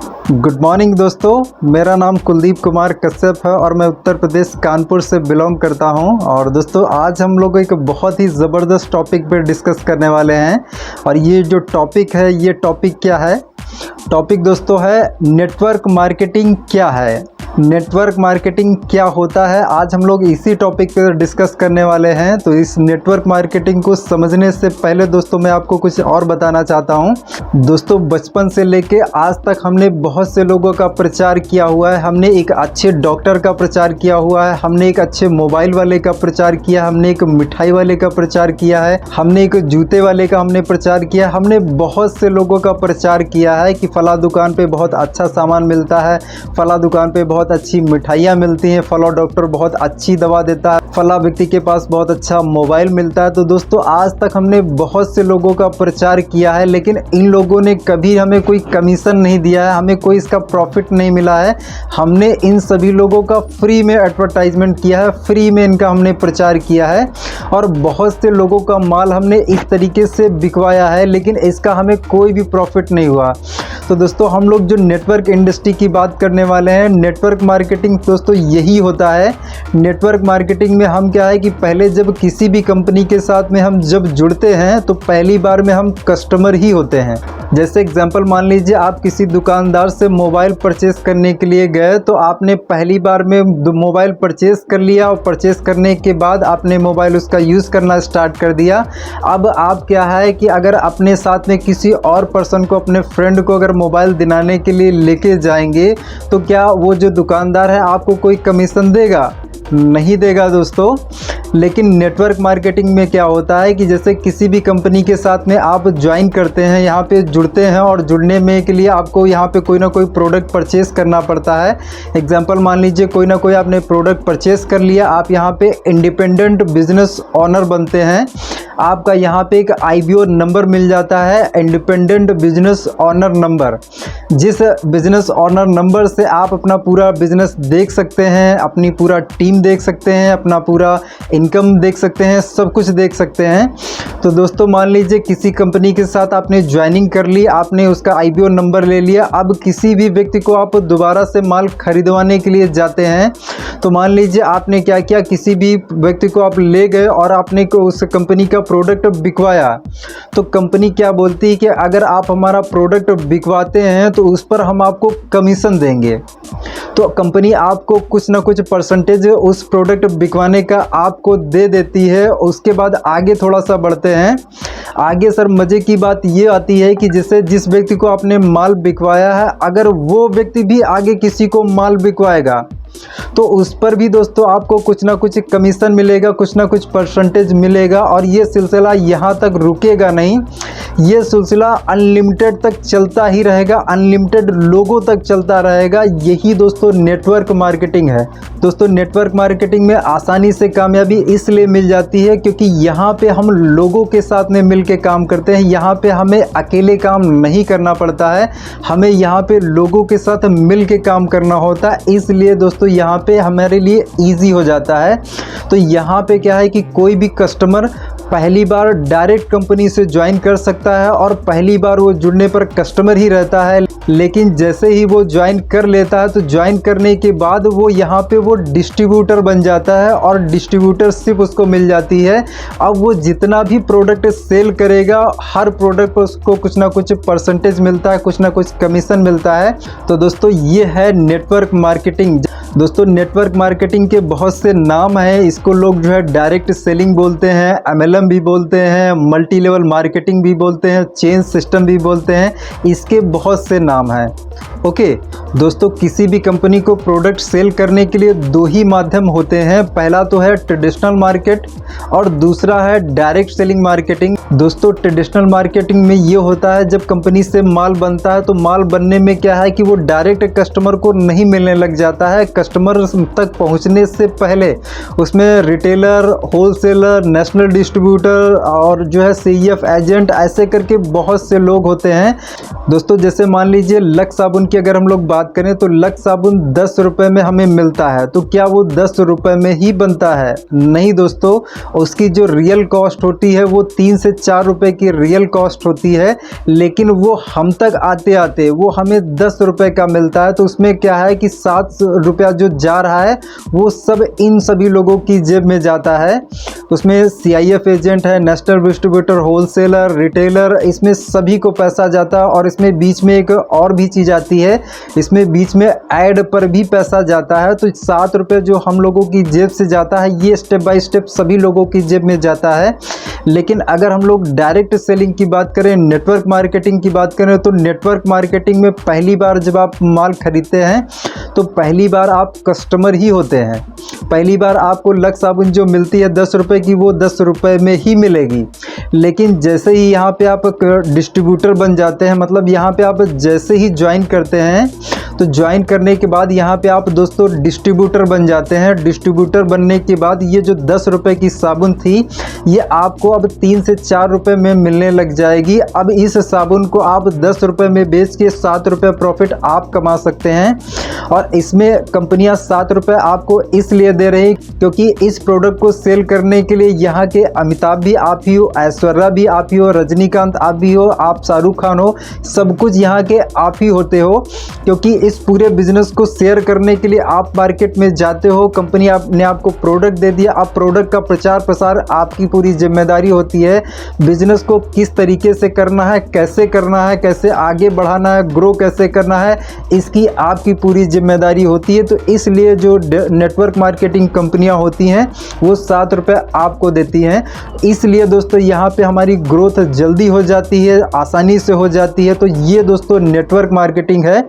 Good morning दोस्तों, मेरा नाम कुलदीप कुमार कश्यप है और मैं उत्तर प्रदेश कानपुर से बिलोंग करता हूं। और दोस्तों आज हम लोग एक बहुत ही ज़बरदस्त टॉपिक पर डिस्कस करने वाले हैं। और ये जो टॉपिक है, ये टॉपिक क्या है? टॉपिक दोस्तों है नेटवर्क मार्केटिंग क्या है, नेटवर्क मार्केटिंग क्या होता है। आज हम लोग इसी टॉपिक पर डिस्कस करने वाले हैं। तो इस नेटवर्क मार्केटिंग को समझने से पहले दोस्तों मैं आपको कुछ और बताना चाहता हूं। दोस्तों बचपन से लेके आज तक हमने बहुत से लोगों का प्रचार किया हुआ है। हमने एक अच्छे डॉक्टर का प्रचार किया हुआ है, हमने एक अच्छे मोबाइल वाले का प्रचार किया, हमने एक मिठाई वाले का प्रचार किया है, हमने एक जूते वाले का हमने प्रचार किया। हमने बहुत से लोगों का प्रचार किया है कि फला दुकान पे बहुत अच्छा सामान मिलता है, फला दुकान पे बहुत अच्छी मिठाइयाँ मिलती हैं, फला डॉक्टर बहुत अच्छी दवा देता है, फला व्यक्ति के पास बहुत अच्छा मोबाइल मिलता है। तो दोस्तों आज तक हमने बहुत से लोगों का प्रचार किया है, लेकिन इन लोगों ने कभी हमें कोई कमीशन नहीं दिया है, हमें कोई इसका प्रॉफिट नहीं मिला है। हमने इन सभी लोगों का फ्री में एडवर्टाइजमेंट किया है, फ्री में इनका हमने प्रचार किया है और बहुत से लोगों का माल हमने इस तरीके से बिकवाया है, लेकिन इसका हमें कोई भी प्रॉफिट नहीं हुआ। तो दोस्तों हम लोग जो नेटवर्क इंडस्ट्री की बात करने वाले हैं, नेटवर्क मार्केटिंग दोस्तों यही होता है। नेटवर्क मार्केटिंग में हम क्या है कि पहले जब किसी भी कंपनी के साथ में हम जब जुड़ते हैं तो पहली बार में हम कस्टमर ही होते हैं। जैसे एग्जांपल मान लीजिए आप किसी दुकानदार से मोबाइल परचेस करने के लिए गए, तो आपने पहली बार में मोबाइल परचेस कर लिया और परचेस करने के बाद आपने मोबाइल उसका यूज़ करना स्टार्ट कर दिया। अब आप क्या है कि अगर अपने साथ में किसी और पर्सन को, अपने फ्रेंड को अगर मोबाइल दिलाने के लिए लेके जाएंगे तो क्या वो जो दुकानदार है आपको कोई कमीशन देगा? नहीं देगा दोस्तों। लेकिन नेटवर्क मार्केटिंग में क्या होता है कि जैसे किसी भी कंपनी के साथ में आप ज्वाइन करते हैं, यहाँ पे जुड़ते हैं और जुड़ने में के लिए आपको यहाँ पे कोई ना कोई प्रोडक्ट परचेस करना पड़ता है। एग्जांपल मान लीजिए कोई ना कोई आपने प्रोडक्ट परचेस कर लिया, आप यहाँ पे इंडिपेंडेंट बिजनेस ओनर बनते हैं। आपका यहाँ पे एक IBO नंबर मिल जाता है, इंडिपेंडेंट बिजनेस ओनर नंबर। जिस बिजनेस ओनर नंबर से आप अपना पूरा बिजनेस देख सकते हैं, अपनी पूरा टीम देख सकते हैं, अपना पूरा इनकम देख सकते हैं, सब कुछ देख सकते हैं। तो दोस्तों मान लीजिए किसी कंपनी के साथ आपने ज्वाइनिंग कर ली, आपने उसका IBO नंबर ले लिया। अब किसी भी व्यक्ति को आप दोबारा से माल खरीदवाने के लिए जाते हैं, तो मान लीजिए आपने क्या किया, किसी भी व्यक्ति को आप ले गए और आपने उस कंपनी का प्रोडक्ट बिकवाया। तो कंपनी क्या बोलती है कि अगर आप हमारा प्रोडक्ट बिकवाते हैं तो उस पर हम आपको कमीशन देंगे। तो कंपनी आपको कुछ ना कुछ परसेंटेज उस प्रोडक्ट बिकवाने का आपको दे देती है। उसके बाद आगे थोड़ा सा बढ़ते हैं। आगे सर मज़े की बात ये आती है कि जैसे जिस व्यक्ति को आपने माल बिकवाया है, अगर वो व्यक्ति भी आगे किसी को माल बिकवाएगा तो उस पर भी दोस्तों आपको कुछ ना कुछ कमीशन मिलेगा, कुछ ना कुछ परसेंटेज मिलेगा। और ये सिलसिला यहाँ तक रुकेगा नहीं, ये सिलसिला अनलिमिटेड तक चलता ही रहेगा, अनलिमिटेड लोगों तक चलता रहेगा। यही दोस्तों नेटवर्क मार्केटिंग है। दोस्तों नेटवर्क मार्केटिंग में आसानी से कामयाबी इसलिए मिल जाती है क्योंकि यहाँ पे हम लोगों के साथ में मिल के काम करते हैं। यहाँ पे हमें अकेले काम नहीं करना पड़ता है, हमें यहाँ पे लोगों के साथ मिल के काम करना होता है। इसलिए दोस्तों यहाँ पे हमारे लिए ईजी हो जाता है। तो यहाँ पे क्या है कि कोई भी कस्टमर पहली बार डायरेक्ट कंपनी से ज्वाइन कर सकता है और पहली बार वो जुड़ने पर कस्टमर ही रहता है, लेकिन जैसे ही वो ज्वाइन कर लेता है तो ज्वाइन करने के बाद वो यहाँ पे वो डिस्ट्रीब्यूटर बन जाता है और डिस्ट्रीब्यूटरशिप उसको मिल जाती है। अब वो जितना भी प्रोडक्ट सेल करेगा, हर प्रोडक्ट पर उसको कुछ ना कुछ परसेंटेज मिलता है, कुछ ना कुछ कमीशन मिलता है। तो दोस्तों ये है नेटवर्क मार्केटिंग। दोस्तों नेटवर्क मार्केटिंग के बहुत से नाम हैं। इसको लोग जो है डायरेक्ट सेलिंग बोलते हैं, MLM भी बोलते हैं, मल्टी लेवल मार्केटिंग भी बोलते हैं, चेन सिस्टम भी बोलते हैं। इसके बहुत से नाम हैं। ओके दोस्तों, किसी भी कंपनी को प्रोडक्ट सेल करने के लिए दो ही माध्यम होते हैं। पहला तो है ट्रेडिशनल मार्केट और दूसरा है डायरेक्ट सेलिंग मार्केटिंग। दोस्तों ट्रेडिशनल मार्केटिंग में ये होता है जब कंपनी से माल बनता है तो माल बनने में क्या है कि वो डायरेक्ट कस्टमर को नहीं मिलने लग जाता है। कस्टमर तक पहुंचने से पहले उसमें रिटेलर, होलसेलर, नेशनल डिस्ट्रीब्यूटर और जो है CEF एजेंट, ऐसे करके बहुत से लोग होते हैं। दोस्तों जैसे मान लीजिए लक्स साबुन की अगर हम लोग बात करें तो लक्स साबुन 10 रुपये में हमें मिलता है। तो क्या वो 10 रुपये में ही बनता है? नहीं दोस्तों, उसकी जो रियल कॉस्ट होती है वो 3 से 4 रुपये की रियल कॉस्ट होती है, लेकिन वो हम तक आते आते वो हमें 10 रुपये का मिलता है। तो उसमें क्या है कि 7 रुपया जो जा रहा है वो सब इन सभी लोगों की जेब में जाता है। उसमें CIF एजेंट है, नेशनल डिस्ट्रीब्यूटर, होलसेलर, रिटेलर, इसमें सभी को पैसा जाता है। और इसमें बीच में एक और भी चीज़ आती है, इसमें बीच में ऐड पर भी पैसा जाता है। तो 7 रुपये जो हम लोगों की जेब से जाता है, ये स्टेप बाय स्टेप सभी लोगों की जेब में जाता है। लेकिन अगर हम लोग डायरेक्ट सेलिंग की बात करें, नेटवर्क मार्केटिंग की बात करें, तो नेटवर्क मार्केटिंग में पहली बार जब आप माल खरीदते हैं तो पहली बार आप कस्टमर ही होते हैं। पहली बार आपको लक्स साबुन जो मिलती है 10 रुपये की, वो 10 रुपये में ही मिलेगी। लेकिन जैसे ही यहाँ पे आप डिस्ट्रीब्यूटर बन जाते हैं, मतलब यहाँ पे आप जैसे ही ज्वाइन करते हैं, तो ज्वाइन करने के बाद यहाँ पे आप दोस्तों डिस्ट्रीब्यूटर बन जाते हैं। डिस्ट्रीब्यूटर बनने के बाद ये जो 10 रुपये की साबुन थी, ये आपको अब 3 से 4 रुपये में मिलने लग जाएगी। अब इस साबुन को आप 10 रुपये में बेच के 7 रुपये प्रॉफिट आप कमा सकते हैं। और इसमें कंपनियां 7 रुपये आपको इसलिए दे रही क्योंकि इस प्रोडक्ट को सेल करने के लिए यहाँ के अमिताभ भी आप ही हो, ऐश्वर्या भी आप ही हो, रजनीकांत आप भी हो, आप शाहरुख खान हो, सब कुछ यहाँ के आप ही होते हो। क्योंकि इस पूरे बिजनेस को शेयर करने के लिए आप मार्केट में जाते हो, कंपनी ने आपको प्रोडक्ट दे दिया, अब प्रोडक्ट का प्रचार प्रसार आपकी पूरी जिम्मेदारी होती है। बिजनेस को किस तरीके से करना है, कैसे करना है, कैसे आगे बढ़ाना है, ग्रो कैसे करना है, इसकी आपकी पूरी जिम्मेदारी होती है। तो इसलिए जो नेटवर्क मार्केटिंग कंपनियां होती हैं वो 7 रुपये आपको देती हैं। इसलिए दोस्तों यहाँ पे हमारी ग्रोथ जल्दी हो जाती है, आसानी से हो जाती है। तो ये दोस्तों नेटवर्क मार्केटिंग है।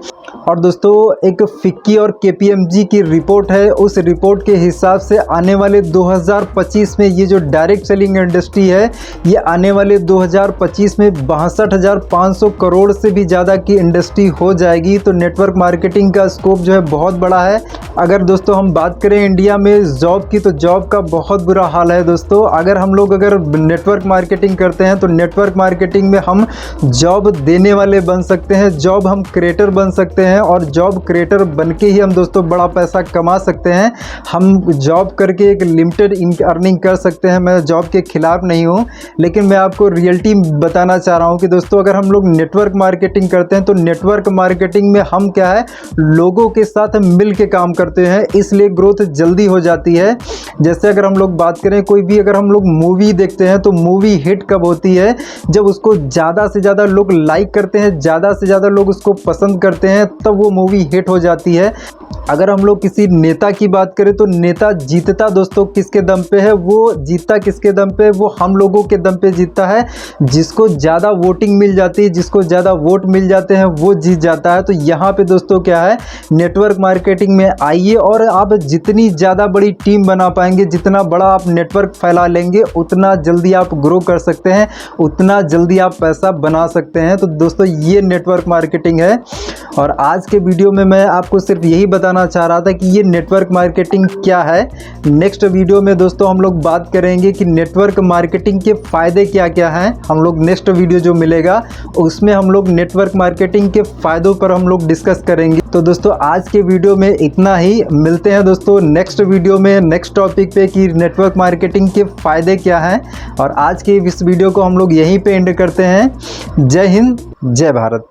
और दोस्तों एक फिक्की और KPMG की रिपोर्ट है, उस रिपोर्ट के हिसाब से आने वाले 2025 में ये जो डायरेक्ट सेलिंग इंडस्ट्री है, ये आने वाले 2025 में 62,500 करोड़ से भी ज़्यादा की इंडस्ट्री हो जाएगी। तो नेटवर्क मार्केटिंग का स्कोप जो है बहुत बड़ा है। अगर दोस्तों हम बात करें इंडिया में जॉब की, तो जॉब का बहुत बुरा हाल है दोस्तों। अगर हम लोग अगर नेटवर्क मार्केटिंग करते हैं तो नेटवर्क मार्केटिंग में हम जॉब देने वाले बन सकते हैं, जॉब हम क्रिएटर बन सकते हैं, और जॉब क्रिएटर बन के ही हम दोस्तों बड़ा पैसा कमा सकते हैं। हम जॉब करके एक लिमिटेड अर्निंग कर सकते हैं। मैं जॉब के खिलाफ नहीं हूँ, लेकिन मैं आपको रियलिटी बताना चाह रहा हूँ कि दोस्तों अगर हम लोग नेटवर्क मार्केटिंग करते हैं तो नेटवर्क मार्केटिंग में हम क्या है, लोगों के साथ मिल के काम करते हैं, इसलिए ग्रोथ जल्दी हो जाती है। जैसे अगर हम लोग बात करें, कोई भी अगर हम लोग मूवी देखते हैं तो मूवी हिट कब होती है, जब उसको ज़्यादा से ज़्यादा लोग लाइक करते हैं, ज़्यादा से ज़्यादा लोग उसको पसंद करते हैं, तब वो मूवी हिट हो जाती है। अगर हम लोग किसी नेता की बात करें तो नेता जीतता दोस्तों किसके दम पे है, वो जीतता किसके दम पे, वो हम लोगों के दम पे जीतता है। जिसको ज़्यादा वोटिंग मिल जाती है, जिसको ज़्यादा वोट मिल जाते हैं, वो जीत जाता है। तो यहाँ पे दोस्तों क्या है, नेटवर्क मार्केटिंग में आइए और आप जितनी ज़्यादा बड़ी टीम बना पाएंगे, जितना बड़ा आप नेटवर्क फैला लेंगे, उतना जल्दी आप ग्रो कर सकते हैं, उतना जल्दी आप पैसा बना सकते हैं। तो दोस्तों ये नेटवर्क मार्केटिंग है। और आज के वीडियो में मैं आपको सिर्फ यही बताना चाह रहा था कि ये नेटवर्क मार्केटिंग क्या है। नेक्स्ट वीडियो में दोस्तों हम लोग बात करेंगे कि नेटवर्क मार्केटिंग के फ़ायदे क्या क्या हैं। हम लोग नेक्स्ट वीडियो जो मिलेगा उसमें हम लोग नेटवर्क मार्केटिंग के फ़ायदों पर हम लोग डिस्कस करेंगे। तो दोस्तों आज के वीडियो में इतना ही। मिलते हैं दोस्तों नेक्स्ट वीडियो में नेक्स्ट टॉपिक पे कि नेटवर्क मार्केटिंग के फ़ायदे क्या हैं। और आज के इस वीडियो को हम लोग यहीं पे एंड करते हैं। जय हिंद, जय भारत।